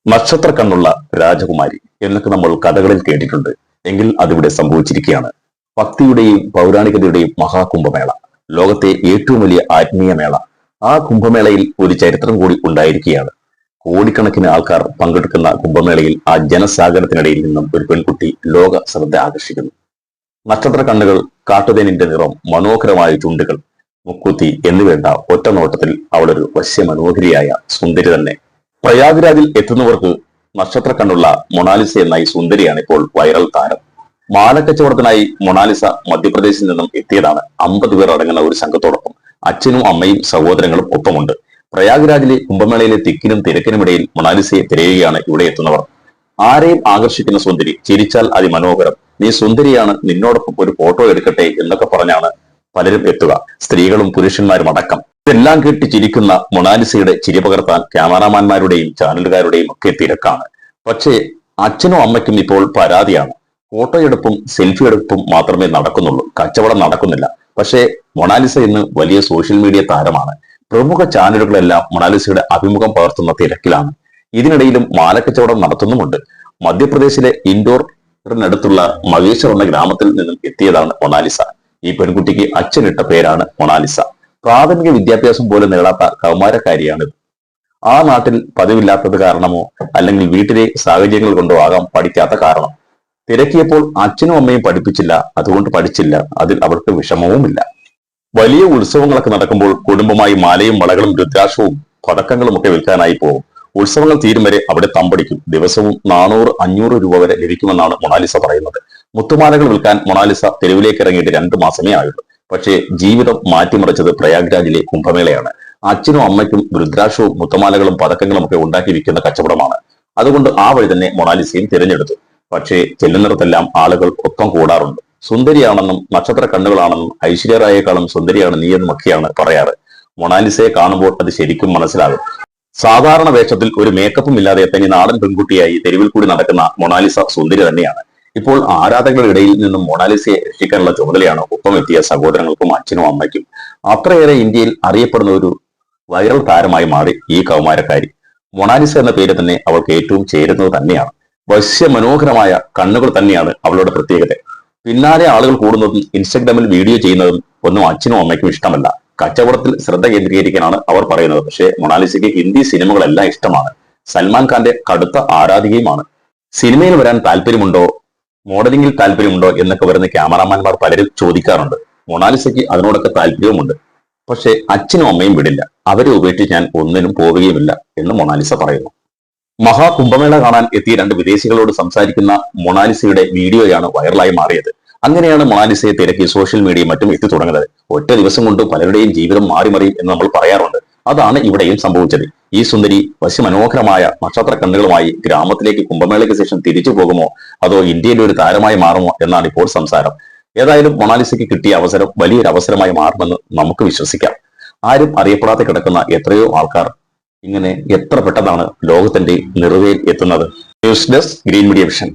നക്ഷത്ര കണ്ണുള്ള രാജകുമാരി എന്നൊക്കെ നമ്മൾ കഥകളിൽ കേട്ടിട്ടുണ്ട്. എങ്കിൽ അതിവിടെ സംഭവിച്ചിരിക്കുകയാണ്. ഭക്തിയുടെയും പൗരാണികതയുടെയും മഹാകുംഭമേള, ലോകത്തെ ഏറ്റവും വലിയ ആത്മീയ മേള. ആ കുംഭമേളയിൽ ഒരു ചരിത്രം കൂടി ഉണ്ടായിരിക്കുകയാണ്. കോടിക്കണക്കിന് ആൾക്കാർ പങ്കെടുക്കുന്ന കുംഭമേളയിൽ ആ ജനസാഗരത്തിനിടയിൽ നിന്നും ഒരു പെൺകുട്ടി ലോക ശ്രദ്ധ ആകർഷിക്കുന്നു. നക്ഷത്ര കണ്ണുകൾ, കാട്ടുതേനിന്റെ നിറം, മനോഹരമായ ചുണ്ടുകൾ, മുക്കുത്തി എന്നുവേണ്ട ഒറ്റ നോട്ടത്തിൽ അവളൊരു വശ്യമനോഹരിയായ സുന്ദരി തന്നെ. പ്രയാഗ്രാജിൽ എത്തുന്നവർക്ക് നക്ഷത്ര കണ്ണുള്ള മൊണാലിസ എന്ന ഈ സുന്ദരിയാണ് ഇപ്പോൾ വൈറൽ താരം. മാലക്കച്ചവടത്തിനായി മൊണാലിസ മധ്യപ്രദേശിൽ നിന്നും എത്തിയതാണ്. 50 പേർ അടങ്ങുന്ന ഒരു സംഘത്തോടൊപ്പം അച്ഛനും അമ്മയും സഹോദരങ്ങളും ഒപ്പമുണ്ട്. പ്രയാഗ്രാജിലെ കുംഭമേളയിലെ തിക്കിനും തിരക്കിനുമിടയിൽ മൊണാലിസയെ തിരയുകയാണ് ഇവിടെ എത്തുന്നവർ. ആരെയും ആകർഷിക്കുന്ന സുന്ദരി, ചിരിച്ചാൽ അതിമനോഹരം, നീ സുന്ദരിയാണ്, നിന്നോടൊപ്പം ഒരു ഫോട്ടോ എടുക്കട്ടെ എന്നൊക്കെ പറഞ്ഞാണ് പലരും എത്തുക, സ്ത്രീകളും പുരുഷന്മാരും അടക്കം. ഇതെല്ലാം കേട്ട് ചിരിക്കുന്ന മൊണാലിസയുടെ ചിരി പകർത്താൻ ക്യാമറാമാന്മാരുടെയും ചാനലുകാരുടെയും ഒക്കെ തിരക്കാണ്. പക്ഷേ അച്ഛനും അമ്മയ്ക്കും ഇപ്പോൾ പരാതിയാണ്. ഫോട്ടോ എടുപ്പും സെൽഫി എടുപ്പും മാത്രമേ നടക്കുന്നുള്ളൂ, കച്ചവടം നടക്കുന്നില്ല. പക്ഷേ മൊണാലിസ ഇന്ന് വലിയ സോഷ്യൽ മീഡിയ താരമാണ്. പ്രമുഖ ചാനലുകളെല്ലാം മൊണാലിസയുടെ അഭിമുഖം പകർത്തുന്ന തിരക്കിലാണ്. ഇതിനിടയിലും മാലക്കച്ചവടം നടത്തുന്നുമുണ്ട്. മധ്യപ്രദേശിലെ ഇൻഡോറിനടുത്തുള്ള മഹേശ്വർ എന്ന ഗ്രാമത്തിൽ നിന്നും എത്തിയതാണ് മൊണാലിസ. ഈ പെൺകുട്ടിക്ക് അച്ഛനിട്ട പേരാണ് മൊണാലിസ. പ്രാഥമിക വിദ്യാഭ്യാസം പോലും നേടാത്ത കൗമാരക്കാരിയാണ്. ആ നാട്ടിൽ പതിവില്ലാത്തത് കാരണമോ അല്ലെങ്കിൽ വീട്ടിലെ സാഹചര്യങ്ങൾ കൊണ്ടോ ആകാം പഠിക്കാത്ത കാരണം. തിരക്കിയപ്പോൾ അച്ഛനും അമ്മയും പഠിപ്പിച്ചില്ല, അതുകൊണ്ട് പഠിച്ചില്ല. അതിൽ അവർക്ക് വിഷമവുമില്ല. വലിയ ഉത്സവങ്ങളൊക്കെ നടക്കുമ്പോൾ കുടുംബമായി മാലയും വളകളും രുദ്രാക്ഷവും പതക്കങ്ങളും ഒക്കെ വിൽക്കാനായി പോകും. ഉത്സവങ്ങൾ തീരും വരെ അവിടെ തമ്പടിക്കും. ദിവസവും 400-500 രൂപ വരെ ലഭിക്കുമെന്നാണ് മൊണാലിസ പറയുന്നത്. മുത്തുമാലകൾ വിൽക്കാൻ മൊണാലിസ തെരുവിലേക്ക് ഇറങ്ങിയിട്ട് 2 മാസമേ ആയുള്ളൂ. പക്ഷേ ജീവിതം മാറ്റിമറിച്ചത് പ്രയാഗ്രാജിലെ കുംഭമേളയാണ്. അച്ഛനും അമ്മയ്ക്കും രുദ്രാക്ഷവും മുത്തുമാലകളും പതക്കങ്ങളും ഒക്കെ ഉണ്ടാക്കി വിൽക്കുന്ന കച്ചവടമാണ്. അതുകൊണ്ട് ആ വഴി തന്നെ മൊണാലിസയും തിരഞ്ഞെടുത്തു. പക്ഷേ ചെല്ലുന്നിടത്തെല്ലാം ആളുകൾ ഒപ്പം കൂടാറുണ്ട്. സുന്ദരിയാണെന്നും നക്ഷത്ര കണ്ണുകളാണെന്നും ഐശ്വര്യ റായേക്കാളും സുന്ദരിയാണ് നീ എന്നുമൊക്കെയാണ് പറയാറ്. മൊണാലിസയെ കാണുമ്പോൾ അത് ശരിക്കും മനസ്സിലാകും. സാധാരണ വേഷത്തിൽ ഒരു മേക്കപ്പും ഇല്ലാതെ തനി നാടൻ പെൺകുട്ടിയായി തെരുവിൽ കൂടി നടക്കുന്ന മൊണാലിസ സുന്ദരി തന്നെയാണ്. ഇപ്പോൾ ആരാധകരുടെ ഇടയിൽ നിന്നും മൊണാലിസയെ രക്ഷിക്കാനുള്ള ചുമതലയാണ് ഒപ്പം എത്തിയ സഹോദരങ്ങൾക്കും അച്ഛനും അമ്മയ്ക്കും. അത്രയേറെ ഇന്ത്യയിൽ അറിയപ്പെടുന്ന ഒരു വൈറൽ താരമായി മാറി ഈ കൗമാരക്കാരി. മൊണാലിസ എന്ന പേര് തന്നെ അവൾക്ക് ഏറ്റവും ചേരുന്നത് തന്നെയാണ്. വശ്യമനോഹരമായ കണ്ണുകൾ തന്നെയാണ് അവളുടെ പ്രത്യേകത. പിന്നാലെ ആളുകൾ കൂടുന്നതും ഇൻസ്റ്റഗ്രാമിൽ വീഡിയോ ചെയ്യുന്നതും ഒന്നും അച്ഛനും അമ്മയ്ക്കും ഇഷ്ടമല്ല. കച്ചവടത്തിൽ ശ്രദ്ധ കേന്ദ്രീകരിക്കാനാണ് അവർ പറയുന്നത്. പക്ഷേ മൊണാലിസയ്ക്ക് ഹിന്ദി സിനിമകളെല്ലാം ഇഷ്ടമാണ്. സൽമാൻ ഖാന്റെ കടുത്ത ആരാധികയുമാണ്. സിനിമയിൽ വരാൻ താല്പര്യമുണ്ടോ, മോഡലിംഗിൽ താല്പര്യമുണ്ടോ എന്നൊക്കെ വരുന്ന ക്യാമറാമാൻമാർ പലരും ചോദിക്കാറുണ്ട്. മൊണാലിസയ്ക്ക് അതിനോടൊക്കെ താല്പര്യവുമുണ്ട്. പക്ഷേ അച്ഛനും അമ്മയും വിടില്ല. അവരെ ഉപേക്ഷിച്ച് ഞാൻ ഒന്നിനും പോവുകയുമില്ല എന്ന് മൊണാലിസ പറയുന്നു. മഹാകുംഭമേള കാണാൻ എത്തിയ 2 വിദേശികളോട് സംസാരിക്കുന്ന മൊണാലിസയുടെ വീഡിയോയാണ് വൈറലായി മാറിയത്. അങ്ങനെയാണ് മൊണാലിസയെ തിരക്കി സോഷ്യൽ മീഡിയയും മറ്റും എത്തി തുടങ്ങുന്നത്. ഒറ്റ ദിവസം കൊണ്ട് പലരുടെയും ജീവിതം മാറിമറിയും എന്ന് നമ്മൾ പറയാറുണ്ട്. അതാണ് ഇവിടെയും സംഭവിച്ചത്. ഈ സുന്ദരി വശ്യമനോഹരമായ നക്ഷത്ര കണ്ണുകളുമായി ഗ്രാമത്തിലേക്ക് കുംഭമേളയ്ക്ക് ശേഷം തിരിച്ചു പോകുമോ, അതോ ഇന്ത്യയിലെ ഒരു താരമായി മാറുമോ എന്നാണ് ഇപ്പോൾ സംസാരം. ഏതായാലും മൊണാലിസയ്ക്ക് കിട്ടിയ അവസരം വലിയൊരു അവസരമായി മാറുമെന്ന് നമുക്ക് വിശ്വസിക്കാം. ആരും അറിയപ്പെടാതെ കിടക്കുന്ന എത്രയോ ആൾക്കാർ ഇങ്ങനെ എത്ര പെട്ടെന്നാണ് ലോകത്തിന്റെ നിറവേൽ എത്തുന്നത്. News desk green media vision.